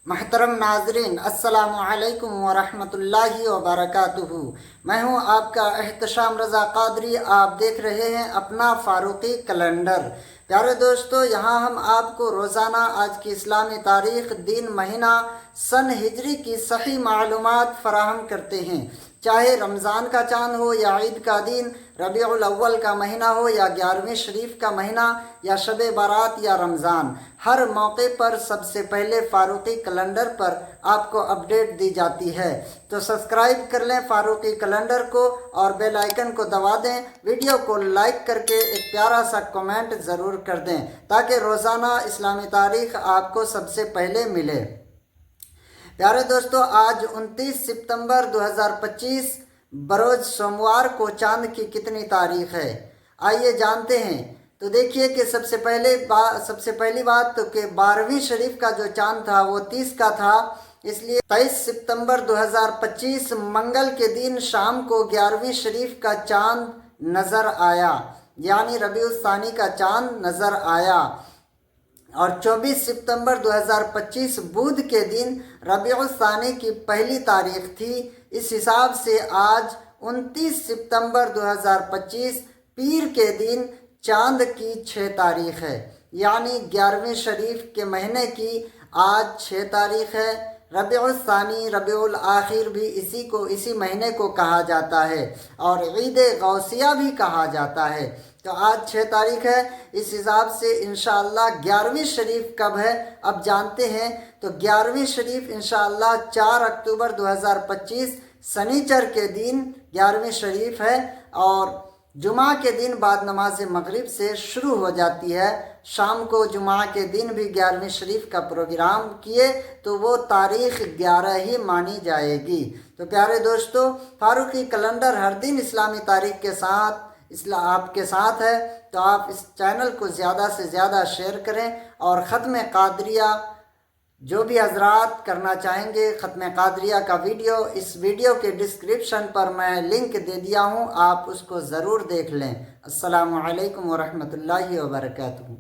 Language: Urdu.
محترم ناظرین، السلام علیکم ورحمۃ اللہ وبرکاتہ۔ میں ہوں آپ کا احتشام رضا قادری۔ آپ دیکھ رہے ہیں اپنا فاروقی کیلنڈر۔ پیارے دوستو، یہاں ہم آپ کو روزانہ آج کی اسلامی تاریخ، دن، مہینہ، سن ہجری کی صحیح معلومات فراہم کرتے ہیں۔ چاہے رمضان کا چاند ہو یا عید کا دن، ربیع الاول کا مہینہ ہو یا 11ویں شریف کا مہینہ یا شب برات یا رمضان، ہر موقع پر سب سے پہلے فاروقی کیلنڈر پر آپ کو اپڈیٹ دی جاتی ہے۔ تو سبسکرائب کر لیں فاروقی کیلنڈر کو اور بیل آئیکن کو دبا دیں۔ ویڈیو کو لائک کر کے ایک پیارا سا کمنٹ ضرور کر دیں تاکہ روزانہ اسلامی تاریخ آپ کو سب سے پہلے ملے۔ پیارے دوستو، آج 29 ستمبر 2025 بروز سوموار کو چاند کی کتنی تاریخ ہے؟ آئیے جانتے ہیں۔ تو دیکھیے کہ سب سے پہلی بات تو کہ 12ویں شریف کا جو چاند تھا وہ 30 کا تھا، اس لیے 23 ستمبر 2025 منگل کے دن شام کو 11ویں شریف کا چاند نظر آیا، یعنی ربیع الثانی کا چاند نظر آیا۔ اور 24 ستمبر 2025 بدھ کے دن ربیع الثانی کی پہلی تاریخ تھی۔ اس حساب سے آج 29 ستمبر 2025 پیر کے دن چاند کی 6 تاریخ ہے، یعنی 11ویں شریف کے مہینے کی آج 6 تاریخ ہے۔ ربیع الثانی، ربیع الاخر بھی اسی مہینے کو کہا جاتا ہے اور عید غوثیہ بھی کہا جاتا ہے۔ تو آج 6 تاریخ ہے۔ اس حساب سے انشاءاللہ 11ویں شریف کب ہے اب جانتے ہیں۔ تو 11ویں شریف انشاءاللہ 4 اکتوبر 2025 سنیچر کے دن 11ویں شریف ہے، اور جمعہ کے دن بعد نماز مغرب سے شروع ہو جاتی ہے۔ شام کو جمعہ کے دن بھی 11ویں شریف کا پروگرام کیے تو وہ تاریخ 11 ہی مانی جائے گی۔ تو پیارے دوستو، فاروقی کیلنڈر ہر دن اسلامی تاریخ کے ساتھ آپ کے ساتھ ہے، تو آپ اس چینل کو زیادہ سے زیادہ شیئر کریں، اور ختم قادریہ جو بھی حضرات کرنا چاہیں گے ختم قادریہ کا ویڈیو، اس ویڈیو کے ڈسکرپشن پر میں لنک دے دیا ہوں، آپ اس کو ضرور دیکھ لیں۔ السلام علیکم ورحمۃ اللہ وبرکاتہ۔